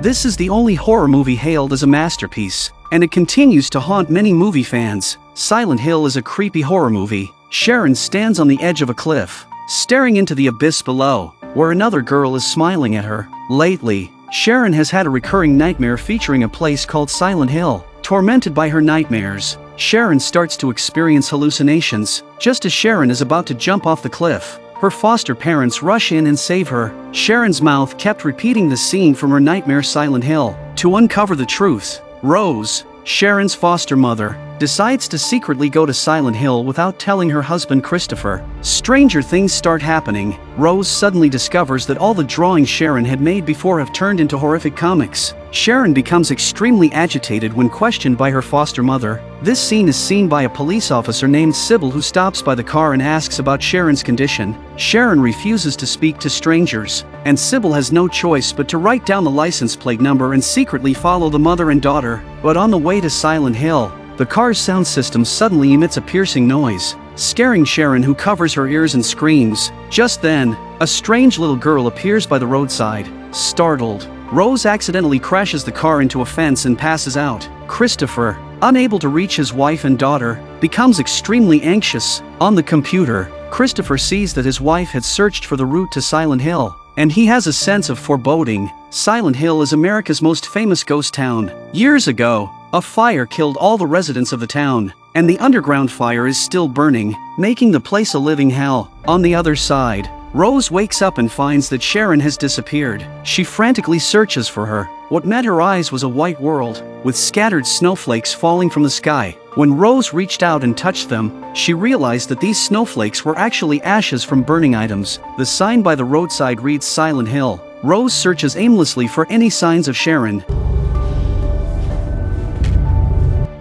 This is the only horror movie hailed as a masterpiece, and it continues to haunt many movie fans. Silent Hill is a creepy horror movie. Sharon stands on the edge of a cliff, staring into the abyss below, where another girl is smiling at her. Lately, Sharon has had a recurring nightmare featuring a place called Silent Hill. Tormented by her nightmares, Sharon starts to experience hallucinations. Just as Sharon is about to jump off the cliff, her foster parents rush in and save her. Sharon's mouth kept repeating the scene from her nightmare Silent Hill. To uncover the truth, Rose, Sharon's foster mother, decides to secretly go to Silent Hill without telling her husband Christopher. Stranger things start happening. Rose suddenly discovers that all the drawings Sharon had made before have turned into horrific comics. Sharon becomes extremely agitated when questioned by her foster mother. This scene is seen by a police officer named Sybil who stops by the car and asks about Sharon's condition. Sharon refuses to speak to strangers, and Sybil has no choice but to write down the license plate number and secretly follow the mother and daughter. But on the way to Silent Hill, the car's sound system suddenly emits a piercing noise, scaring Sharon, who covers her ears and screams. Just then, a strange little girl appears by the roadside. Startled, Rose accidentally crashes the car into a fence and passes out. Christopher, unable to reach his wife and daughter, becomes extremely anxious. On the computer, Christopher sees that his wife had searched for the route to Silent Hill, and he has a sense of foreboding. Silent Hill is America's most famous ghost town. Years ago, a fire killed all the residents of the town, and the underground fire is still burning, making the place a living hell. On the other side, Rose wakes up and finds that Sharon has disappeared. She frantically searches for her. What met her eyes was a white world, with scattered snowflakes falling from the sky. When Rose reached out and touched them, she realized that these snowflakes were actually ashes from burning items. The sign by the roadside reads Silent Hill. Rose searches aimlessly for any signs of Sharon.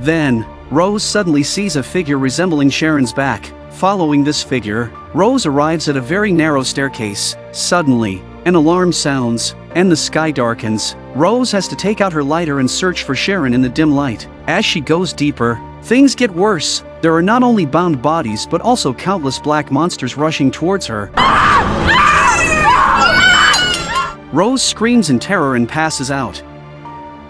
Then, Rose suddenly sees a figure resembling Sharon's back. Following this figure, Rose arrives at a very narrow staircase. Suddenly, an alarm sounds, and the sky darkens. Rose has to take out her lighter and search for Sharon in the dim light. As she goes deeper, things get worse. There are not only bound bodies but also countless black monsters rushing towards her. Rose screams in terror and passes out.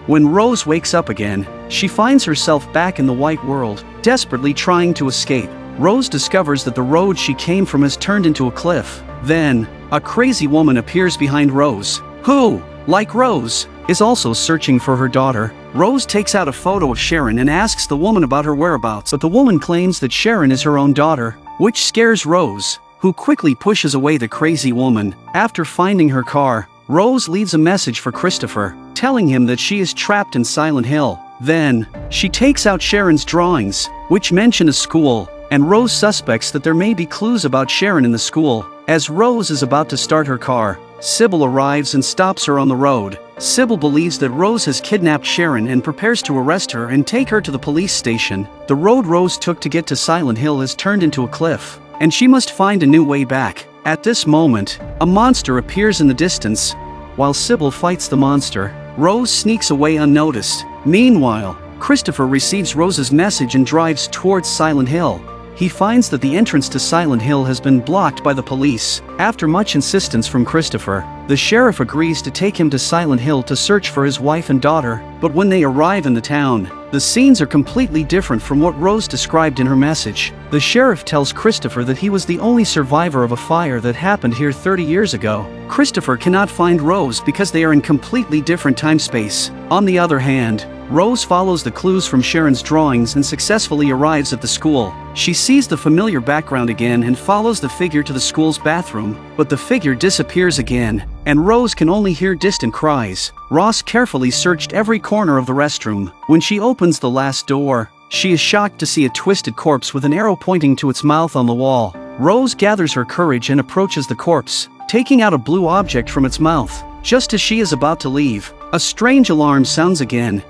When Rose wakes up again, she finds herself back in the white world, desperately trying to escape. Rose discovers that the road she came from has turned into a cliff. Then, a crazy woman appears behind Rose, who, like Rose, is also searching for her daughter. Rose takes out a photo of Sharon and asks the woman about her whereabouts, but the woman claims that Sharon is her own daughter, which scares Rose, who quickly pushes away the crazy woman. After finding her car, Rose leaves a message for Christopher, telling him that she is trapped in Silent Hill. Then, she takes out Sharon's drawings, which mention a school, and Rose suspects that there may be clues about Sharon in the school. As Rose is about to start her car, Sybil arrives and stops her on the road. Sybil believes that Rose has kidnapped Sharon and prepares to arrest her and take her to the police station. The road Rose took to get to Silent Hill has turned into a cliff, and she must find a new way back. At this moment, a monster appears in the distance. While Sybil fights the monster, Rose sneaks away unnoticed. Meanwhile, Christopher receives Rose's message and drives towards Silent Hill. He finds that the entrance to Silent Hill has been blocked by the police. After much insistence from Christopher, the sheriff agrees to take him to Silent Hill to search for his wife and daughter. But when they arrive in the town, the scenes are completely different from what Rose described in her message. The sheriff tells Christopher that he was the only survivor of a fire that happened here 30 years ago. Christopher cannot find Rose because they are in completely different time-space. On the other hand, Rose follows the clues from Sharon's drawings and successfully arrives at the school. She sees the familiar background again and follows the figure to the school's bathroom, but the figure disappears again, and Rose can only hear distant cries. Ross carefully searched every corner of the restroom. When she opens the last door, she is shocked to see a twisted corpse with an arrow pointing to its mouth on the wall. Rose gathers her courage and approaches the corpse, taking out a blue object from its mouth. Just as she is about to leave, a strange alarm sounds again.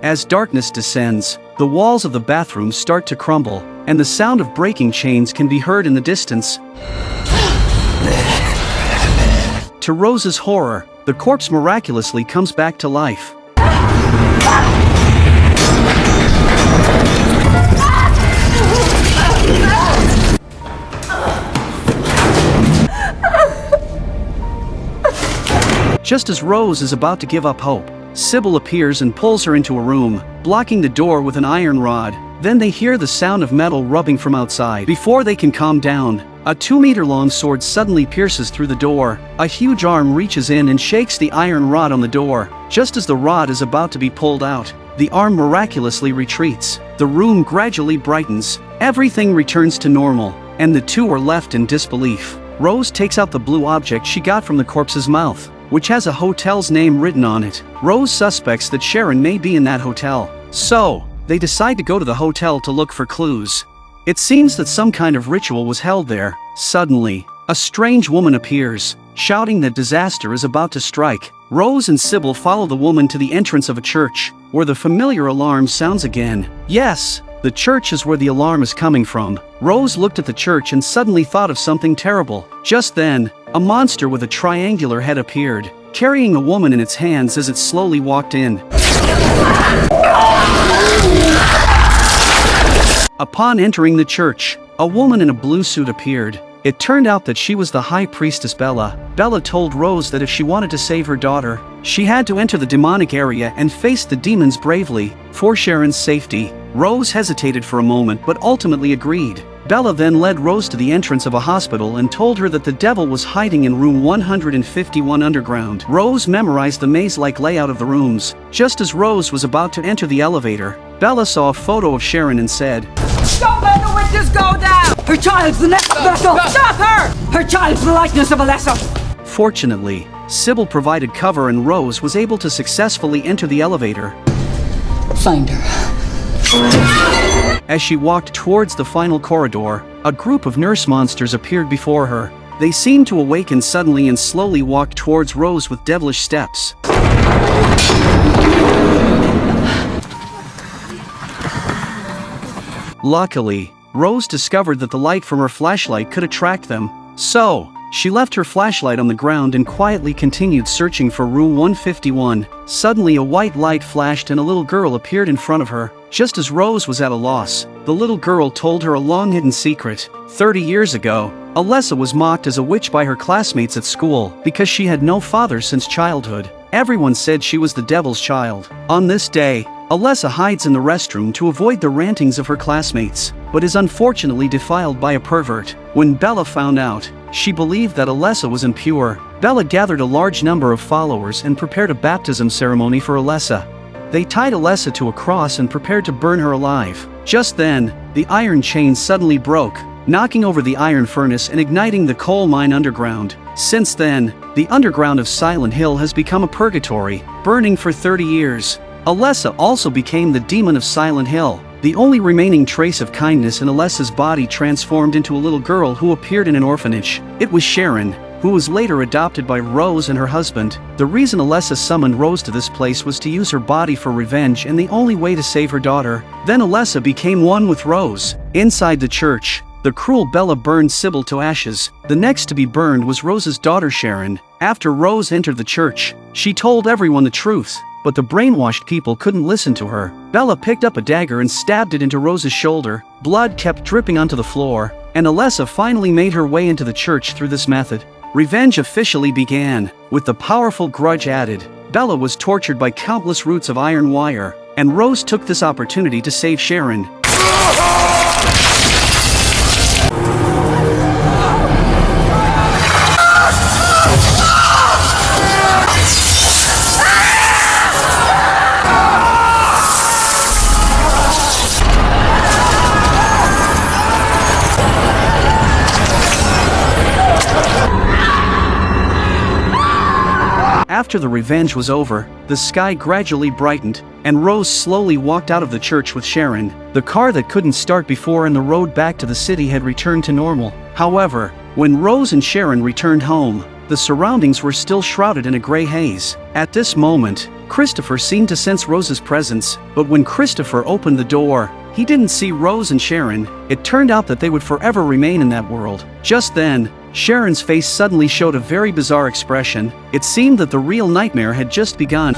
As darkness descends, the walls of the bathroom start to crumble, and the sound of breaking chains can be heard in the distance. To Rose's horror, the corpse miraculously comes back to life. Just as Rose is about to give up hope, Sybil appears and pulls her into a room, blocking the door with an iron rod. Then they hear the sound of metal rubbing from outside. Before they can calm down, a 2-meter-long sword suddenly pierces through the door. A huge arm reaches in and shakes the iron rod on the door. Just as the rod is about to be pulled out, the arm miraculously retreats. The room gradually brightens. Everything returns to normal, and the two are left in disbelief. Rose takes out the blue object she got from the corpse's mouth, which has a hotel's name written on it. Rose suspects that Sharon may be in that hotel. So, they decide to go to the hotel to look for clues. It seems that some kind of ritual was held there. Suddenly, a strange woman appears, shouting that disaster is about to strike. Rose and Sybil follow the woman to the entrance of a church, where the familiar alarm sounds again. Yes, the church is where the alarm is coming from. Rose looked at the church and suddenly thought of something terrible. Just then, a monster with a triangular head appeared, carrying a woman in its hands as it slowly walked in. Upon entering the church, a woman in a blue suit appeared. It turned out that she was the high priestess Bella. Bella told Rose that if she wanted to save her daughter, she had to enter the demonic area and face the demons bravely, for Sharon's safety. Rose hesitated for a moment but ultimately agreed. Bella then led Rose to the entrance of a hospital and told her that the devil was hiding in room 151 underground. Rose memorized the maze-like layout of the rooms. Just as Rose was about to enter the elevator, Bella saw a photo of Sharon and said, "Don't let the witches go down! Her child's the next vessel! Stop her! Her child's the likeness of Alessa!" Fortunately, Sybil provided cover and Rose was able to successfully enter the elevator. Find her. As she walked towards the final corridor, a group of nurse monsters appeared before her. They seemed to awaken suddenly and slowly walked towards Rose with devilish steps. Luckily, Rose discovered that the light from her flashlight could attract them. So, she left her flashlight on the ground and quietly continued searching for room 151. Suddenly a white light flashed and a little girl appeared in front of her. Just as Rose was at a loss, the little girl told her a long-hidden secret. 30 years ago, Alessa was mocked as a witch by her classmates at school because she had no father since childhood. Everyone said she was the devil's child. On this day, Alessa hides in the restroom to avoid the rantings of her classmates, but is unfortunately defiled by a pervert. When Bella found out, she believed that Alessa was impure. Bella gathered a large number of followers and prepared a baptism ceremony for Alessa. They tied Alessa to a cross and prepared to burn her alive. Just then, the iron chain suddenly broke, knocking over the iron furnace and igniting the coal mine underground. Since then, the underground of Silent Hill has become a purgatory, burning for 30 years. Alessa also became the demon of Silent Hill. The only remaining trace of kindness in Alessa's body transformed into a little girl who appeared in an orphanage. It was Sharon, who was later adopted by Rose and her husband. The reason Alessa summoned Rose to this place was to use her body for revenge and the only way to save her daughter. Then Alessa became one with Rose. Inside the church, the cruel Bella burned Sybil to ashes. The next to be burned was Rose's daughter Sharon. After Rose entered the church, she told everyone the truth, but the brainwashed people couldn't listen to her. Bella picked up a dagger and stabbed it into Rose's shoulder. Blood kept dripping onto the floor, and Alessa finally made her way into the church through this method. Revenge officially began. With the powerful grudge added, Bella was tortured by countless roots of iron wire, and Rose took this opportunity to save Sharon. After the revenge was over, the sky gradually brightened, and Rose slowly walked out of the church with Sharon. The car that couldn't start before and the road back to the city had returned to normal. However, when Rose and Sharon returned home, the surroundings were still shrouded in a gray haze. At this moment, Christopher seemed to sense Rose's presence, but when Christopher opened the door, he didn't see Rose and Sharon. It turned out that they would forever remain in that world. Just then, Sharon's face suddenly showed a very bizarre expression. It seemed that the real nightmare had just begun.